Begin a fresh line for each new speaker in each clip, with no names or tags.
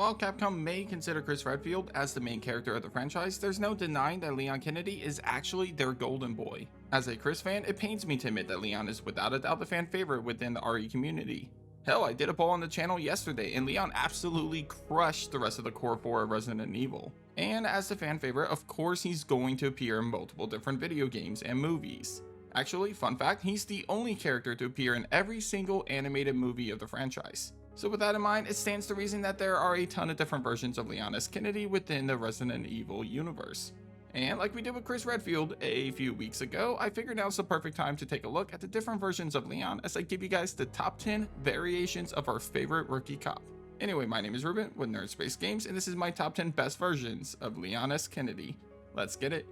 while Capcom may consider Chris Redfield as the main character of the franchise, there's no denying that Leon Kennedy is actually their golden boy. As a Chris fan, it pains me to admit that Leon is without a doubt the fan favorite within the RE community. Hell, I did a poll on the channel yesterday and Leon absolutely crushed the rest of the core 4 of Resident Evil. And as the fan favorite, of course he's going to appear in multiple different video games and movies. Actually, fun fact, he's the only character to appear in every single animated movie of the franchise. So with that in mind, it stands to reason that there are a ton of different versions of Leon S. Kennedy within the Resident Evil universe. And like we did with Chris Redfield a few weeks ago, I figured now's the perfect time to take a look at the different versions of Leon as I give you guys the top 10 variations of our favorite rookie cop. Anyway, my name is Ruben with Nerd Space Games, and this is my top 10 best versions of Leon S. Kennedy. Let's get it.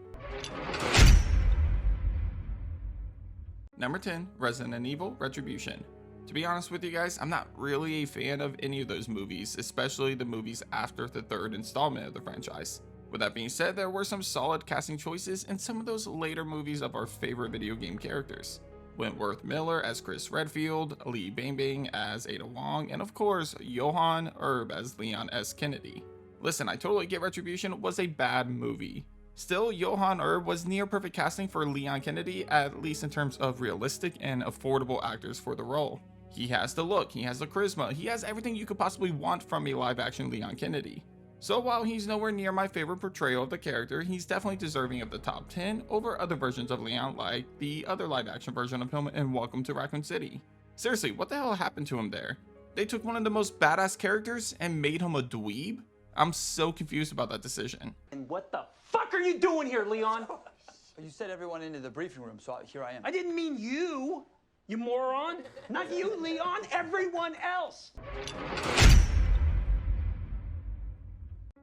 Number 10, Resident Evil Retribution. To be honest with you guys, I'm not really a fan of any of those movies, especially the movies after the third installment of the franchise. With that being said, there were some solid casting choices in some of those later movies of our favorite video game characters. Wentworth Miller as Chris Redfield, Lee Bangbang as Ada Wong, and of course, Johan Erb as Leon S. Kennedy. Listen, I totally get Retribution was a bad movie. Still, Johan Erb was near perfect casting for Leon Kennedy, at least in terms of realistic and affordable actors for the role. He has the look, he has the charisma, he has everything you could possibly want from a live action Leon Kennedy. So while he's nowhere near my favorite portrayal of the character, he's definitely deserving of the top 10 over other versions of Leon like the other live action version of him in Welcome to Raccoon City. Seriously, what the hell happened to him there? They took one of the most badass characters and made him a dweeb? I'm so confused about that decision.
And what the fuck are you doing here, Leon?
You said everyone into the briefing room, so here I am.
I didn't mean you, you moron. Not you, Leon, everyone else.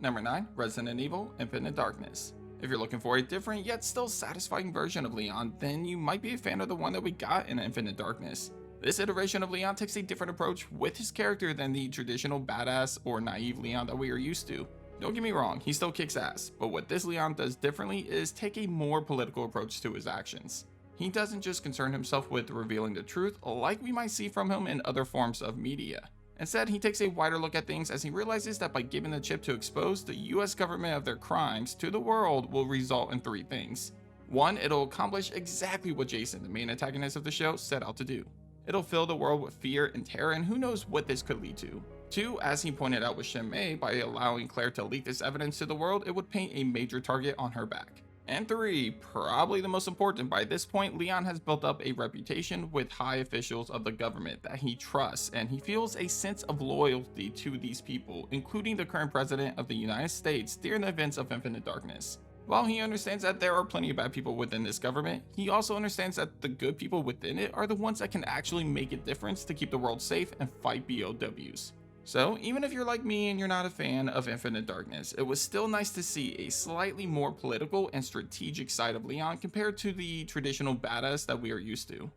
Number 9, Resident Evil Infinite Darkness. If you're looking for a different yet still satisfying version of Leon, then you might be a fan of the one that we got in Infinite Darkness. This iteration of Leon takes a different approach with his character than the traditional badass or naive Leon that we are used to. Don't get me wrong, he still kicks ass, but what this Leon does differently is take a more political approach to his actions. He doesn't just concern himself with revealing the truth like we might see from him in other forms of media. Instead, he takes a wider look at things as he realizes that by giving the chip to expose the US government of their crimes to the world will result in 3 things. 1, it'll accomplish exactly what Jason, the main antagonist of the show, set out to do. It'll fill the world with fear and terror, and who knows what this could lead to. 2, as he pointed out with Shen Mei, by allowing Claire to leak this evidence to the world, it would paint a major target on her back. And 3, probably the most important, by this point Leon has built up a reputation with high officials of the government that he trusts, and he feels a sense of loyalty to these people, including the current president of the United States during the events of Infinite Darkness. While he understands that there are plenty of bad people within this government, he also understands that the good people within it are the ones that can actually make a difference to keep the world safe and fight BOWs. So even if you're like me and you're not a fan of Infinite Darkness, it was still nice to see a slightly more political and strategic side of Leon compared to the traditional badass that we are used to.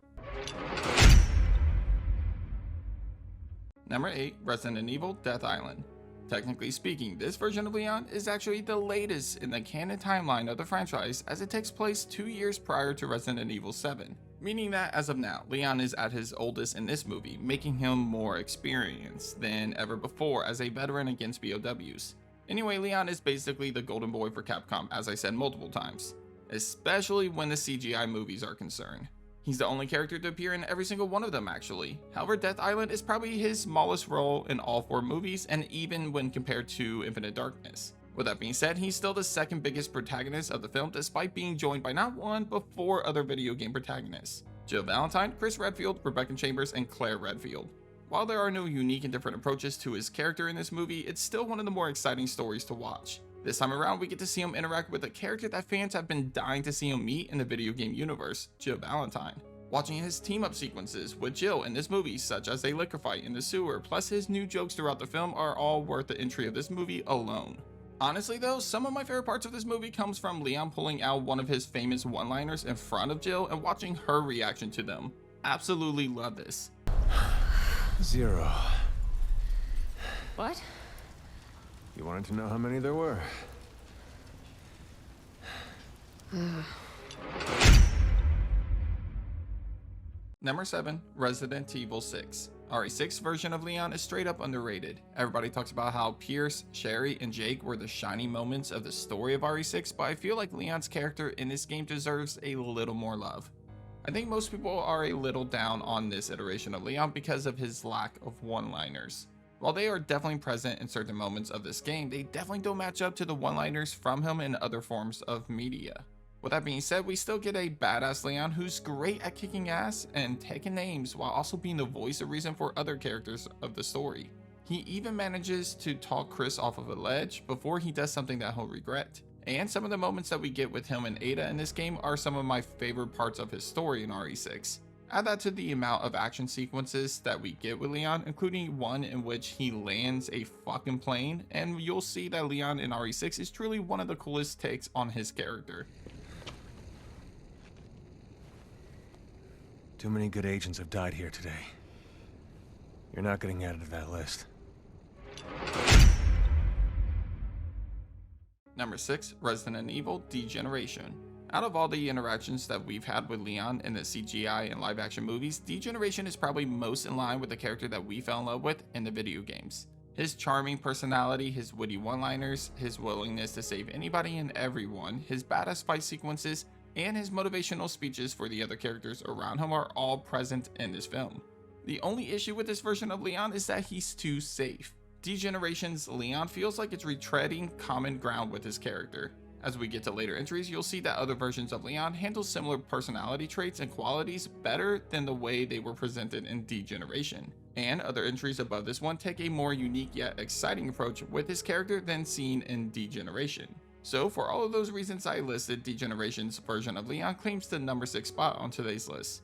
Number 8, Resident Evil Death Island. Technically speaking, this version of Leon is actually the latest in the canon timeline of the franchise, as it takes place 2 years prior to Resident Evil 7. Meaning that as of now, Leon is at his oldest in this movie, making him more experienced than ever before as a veteran against BOWs. Anyway, Leon is basically the golden boy for Capcom, as I said multiple times, especially when the CGI movies are concerned. He's the only character to appear in every single one of them actually. However, Death Island is probably his smallest role in all 4 movies, and even when compared to Infinite Darkness. With that being said, he's still the second biggest protagonist of the film, despite being joined by not 1 but 4 other video game protagonists: Jill Valentine, Chris Redfield, Rebecca Chambers, and Claire Redfield. While there are no unique and different approaches to his character in this movie, it's still one of the more exciting stories to watch. This time around, we get to see him interact with a character that fans have been dying to see him meet in the video game universe, Jill Valentine. Watching his team-up sequences with Jill in this movie, such as a liquor fight in the sewer, plus his new jokes throughout the film, are all worth the entry of this movie alone. Honestly though, some of my favorite parts of this movie comes from Leon pulling out one of his famous one-liners in front of Jill and watching her reaction to them. Absolutely love this.
0.
What?
You wanted to know how many there were.
Number 7, Resident Evil 6. RE6 version of Leon is straight up underrated. Everybody talks about how Pierce, Sherry, and Jake were the shining moments of the story of RE6, but I feel like Leon's character in this game deserves a little more love. I think most people are a little down on this iteration of Leon because of his lack of one-liners. While they are definitely present in certain moments of this game, they definitely don't match up to the one-liners from him in other forms of media. With that being said, we still get a badass Leon who's great at kicking ass and taking names while also being the voice of reason for other characters of the story. He even manages to talk Chris off of a ledge before he does something that he'll regret. And some of the moments that we get with him and Ada in this game are some of my favorite parts of his story in RE6. Add that to the amount of action sequences that we get with Leon, including one in which he lands a fucking plane, and you'll see that Leon in RE6 is truly one of the coolest takes on his character.
Too many good agents have died here today. You're not getting added to that list.
Number 6, Resident Evil Degeneration. Out of all the interactions that we've had with Leon in the CGI and live action movies, Degeneration is probably most in line with the character that we fell in love with in the video games. His charming personality, his witty one-liners, his willingness to save anybody and everyone, his badass fight sequences, and his motivational speeches for the other characters around him are all present in this film. The only issue with this version of Leon is that he's too safe. Degeneration's Leon feels like it's retreading common ground with his character. As we get to later entries, you'll see that other versions of Leon handle similar personality traits and qualities better than the way they were presented in Degeneration. And other entries above this one take a more unique yet exciting approach with his character than seen in Degeneration. So for all of those reasons I listed, Degeneration's version of Leon claims the number 6 spot on today's list.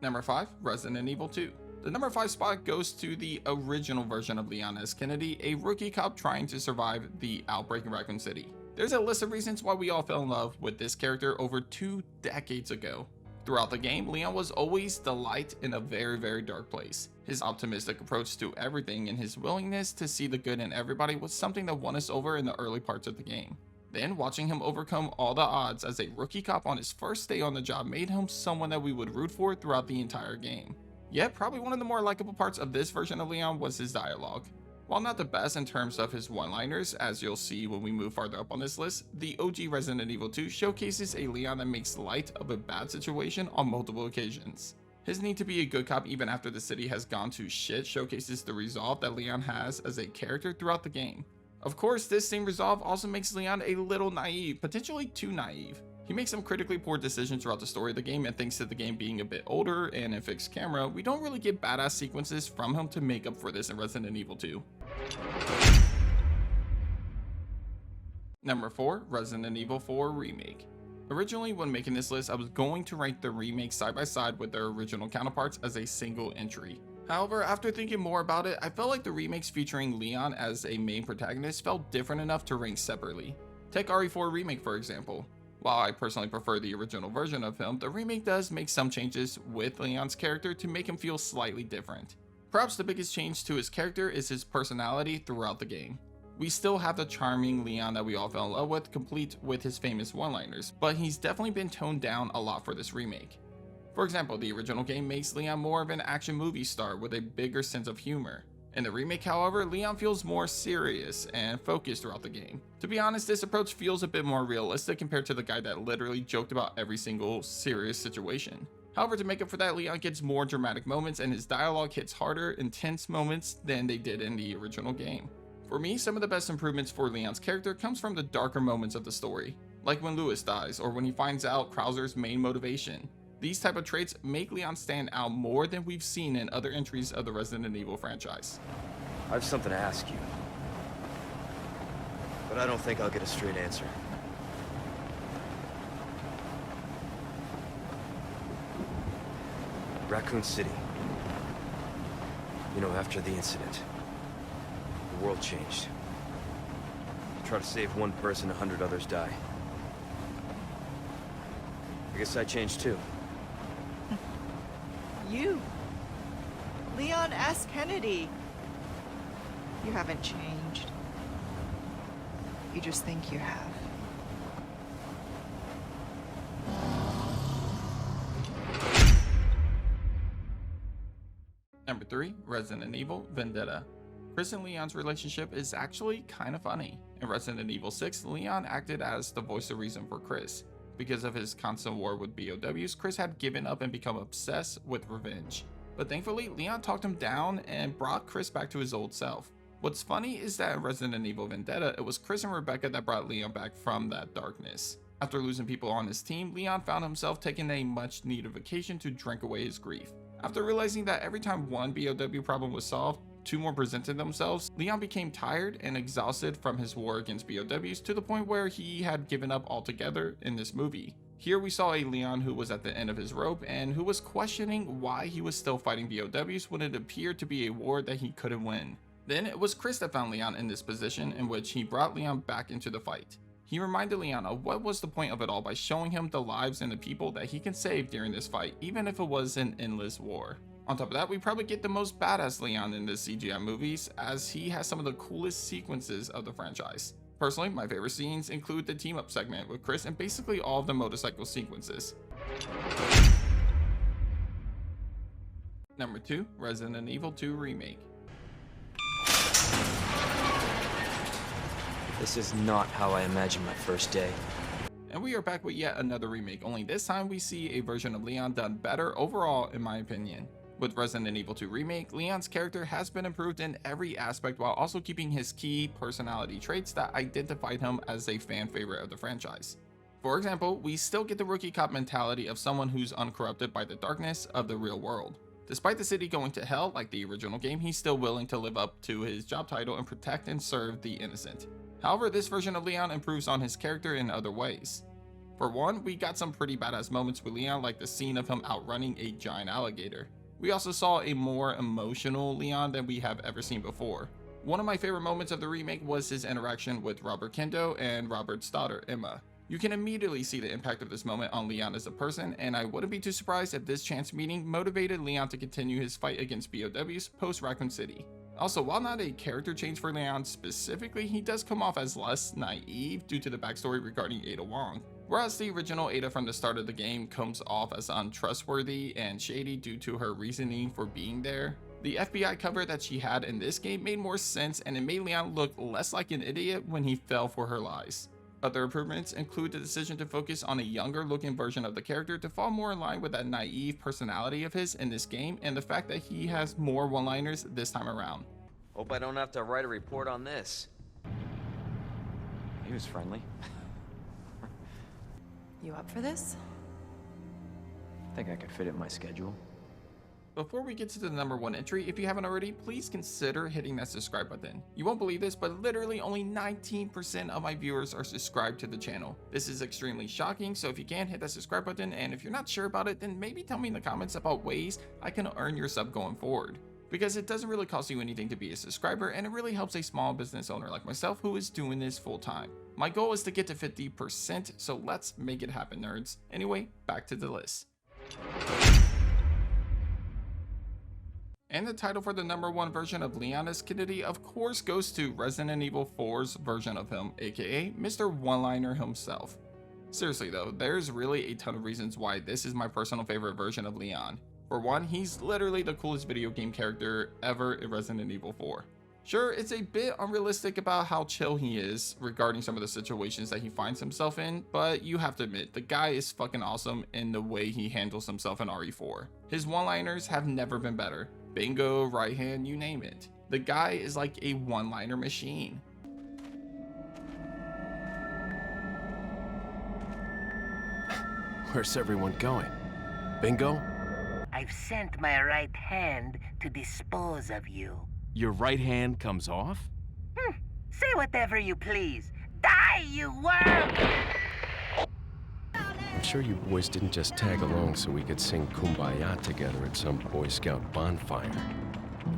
Number 5, Resident Evil 2. The number 5 spot goes to the original version of Leon S. Kennedy, a rookie cop trying to survive the outbreak in Raccoon City. There's a list of reasons why we all fell in love with this character over 2 decades ago. Throughout the game, Leon was always the light in a very, very dark place. His optimistic approach to everything and his willingness to see the good in everybody was something that won us over in the early parts of the game. Then watching him overcome all the odds as a rookie cop on his first day on the job made him someone that we would root for throughout the entire game. Yet probably one of the more likable parts of this version of Leon was his dialogue. While not the best in terms of his one-liners, as you'll see when we move farther up on this list, the OG Resident Evil 2 showcases a Leon that makes light of a bad situation on multiple occasions. His need to be a good cop even after the city has gone to shit showcases the resolve that Leon has as a character throughout the game. Of course, this same resolve also makes Leon a little naive, potentially too naive. He makes some critically poor decisions throughout the story of the game, and thanks to the game being a bit older and a fixed camera, we don't really get badass sequences from him to make up for this in Resident Evil 2. Number 4, Resident Evil 4 Remake. Originally, when making this list, I was going to rank the remake side by side with their original counterparts as a single entry. However, after thinking more about it, I felt like the remakes featuring Leon as a main protagonist felt different enough to rank separately. Take RE4 Remake for example. While I personally prefer the original version of him, the remake does make some changes with Leon's character to make him feel slightly different. Perhaps the biggest change to his character is his personality throughout the game. We still have the charming Leon that we all fell in love with, complete with his famous one-liners, but he's definitely been toned down a lot for this remake. For example, the original game makes Leon more of an action movie star with a bigger sense of humor. In the remake, however, Leon feels more serious and focused throughout the game. To be honest, this approach feels a bit more realistic compared to the guy that literally joked about every single serious situation. However, to make up for that, Leon gets more dramatic moments and his dialogue hits harder, intense moments than they did in the original game. For me, some of the best improvements for Leon's character comes from the darker moments of the story, like when Louis dies or when he finds out Krauser's main motivation. These type of traits make Leon stand out more than we've seen in other entries of the Resident Evil franchise.
I have something to ask you, but I don't think I'll get a straight answer. Raccoon City. You know, after the incident, the world changed. You try to save one person, 100 others die. I guess I changed too.
You, Leon S. Kennedy. You haven't changed. You just think you have.
Number 3, Resident Evil Vendetta. Chris and Leon's relationship is actually kind of funny. In Resident Evil 6, Leon acted as the voice of reason for Chris. Because of his constant war with BOWs, Chris had given up and become obsessed with revenge. But thankfully, Leon talked him down and brought Chris back to his old self. What's funny is that in Resident Evil Vendetta, it was Chris and Rebecca that brought Leon back from that darkness. After losing people on his team, Leon found himself taking a much needed vacation to drink away his grief. After realizing that every time one BOW problem was solved, 2 more presented themselves, Leon became tired and exhausted from his war against BOWs to the point where he had given up altogether in this movie. Here we saw a Leon who was at the end of his rope and who was questioning why he was still fighting BOWs when it appeared to be a war that he couldn't win. Then it was Chris that found Leon in this position, in which he brought Leon back into the fight. He reminded Leon of what was the point of it all by showing him the lives and the people that he can save during this fight, even if it was an endless war. On top of that, we probably get the most badass Leon in the CGI movies, as he has some of the coolest sequences of the franchise. Personally, my favorite scenes include the team up segment with Chris and basically all of the motorcycle sequences. Number 2, Resident Evil 2 Remake.
This is not how I imagined my first day.
And we are back with yet another remake, only this time we see a version of Leon done better overall in my opinion. With Resident Evil 2 Remake, Leon's character has been improved in every aspect while also keeping his key personality traits that identified him as a fan favorite of the franchise. For example, we still get the rookie cop mentality of someone who's uncorrupted by the darkness of the real world. Despite the city going to hell like the original game, he's still willing to live up to his job title and protect and serve the innocent. However, this version of Leon improves on his character in other ways. For one, we got some pretty badass moments with Leon, like the scene of him outrunning a giant alligator. We also saw a more emotional Leon than we have ever seen before. One of my favorite moments of the remake was his interaction with Robert Kendo and Robert's daughter, Emma. You can immediately see the impact of this moment on Leon as a person, and I wouldn't be too surprised if this chance meeting motivated Leon to continue his fight against BOWs post Raccoon City. Also, while not a character change for Leon specifically, he does come off as less naive due to the backstory regarding Ada Wong. Whereas the original Ada from the start of the game comes off as untrustworthy and shady due to her reasoning for being there, the FBI cover that she had in this game made more sense, and it made Leon look less like an idiot when he fell for her lies. Other improvements include the decision to focus on a younger looking version of the character to fall more in line with that naive personality of his in this game, and the fact that he has more one-liners this time around.
Hope I don't have to write a report on this. He was friendly.
You up for this?
I think I could fit it in my schedule.
Before we get to the number 1 entry, if you haven't already, please consider hitting that subscribe button. You won't believe this, but literally only 19% of my viewers are subscribed to the channel. This is extremely shocking, so if you can, hit that subscribe button, and if you're not sure about it, then maybe tell me in the comments about ways I can earn your sub going forward. Because it doesn't really cost you anything to be a subscriber, and it really helps a small business owner like myself who is doing this full time. My goal is to get to 50%, so let's make it happen, nerds. Anyway, back to the list. And the title for the number 1 version of Leon S. Kennedy of course goes to Resident Evil 4's version of him, aka Mr. One-Liner himself. Seriously though, there's really a ton of reasons why this is my personal favorite version of Leon. For one, he's literally the coolest video game character ever in Resident Evil 4. Sure, it's a bit unrealistic about how chill he is regarding some of the situations that he finds himself in, but you have to admit, the guy is fucking awesome in the way he handles himself in RE4. His one-liners have never been better. Bingo, right hand, you name it. The guy is like a one-liner machine.
Where's everyone going? Bingo?
I've sent my right hand to dispose of you.
Your right hand comes off?
Say whatever you please. Die, you worm!
I'm sure you boys didn't just tag along so we could sing Kumbaya together at some Boy Scout bonfire.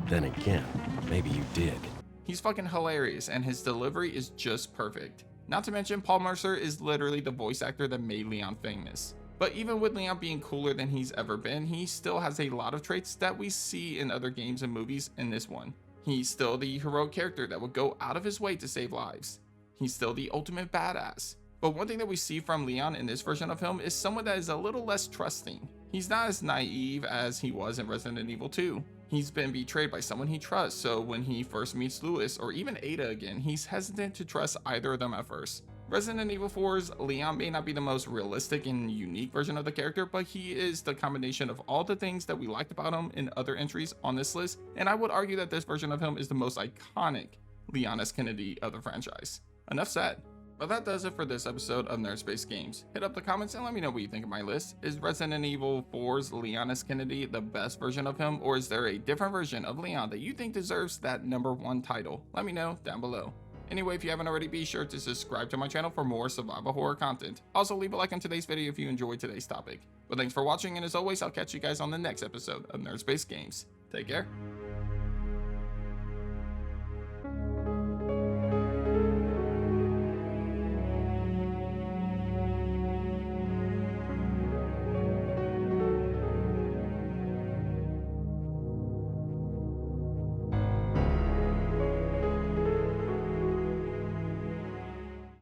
Then again, maybe you did.
He's fucking hilarious, and his delivery is just perfect. Not to mention, Paul Mercer is literally the voice actor that made Leon famous. But even with Leon being cooler than he's ever been, he still has a lot of traits that we see in other games and movies in this one. He's still the heroic character that would go out of his way to save lives. He's still the ultimate badass. But one thing that we see from Leon in this version of him is someone that is a little less trusting. He's not as naive as he was in Resident Evil 2. He's been betrayed by someone he trusts, so when he first meets Louis or even Ada again, he's hesitant to trust either of them at first. Resident Evil 4's Leon may not be the most realistic and unique version of the character, but he is the combination of all the things that we liked about him in other entries on this list, and I would argue that this version of him is the most iconic Leon S. Kennedy of the franchise. Enough said. But that does it for this episode of Nerd Space Games. Hit up the comments and let me know what you think of my list. Is Resident Evil 4's Leon S. Kennedy the best version of him, or is there a different version of Leon that you think deserves that #1 title? Let me know down below. Anyway, if you haven't already, be sure to subscribe to my channel for more survival horror content. Also, leave a like on today's video if you enjoyed today's topic. But thanks for watching, and as always, I'll catch you guys on the next episode of Nerd Space Games. Take care.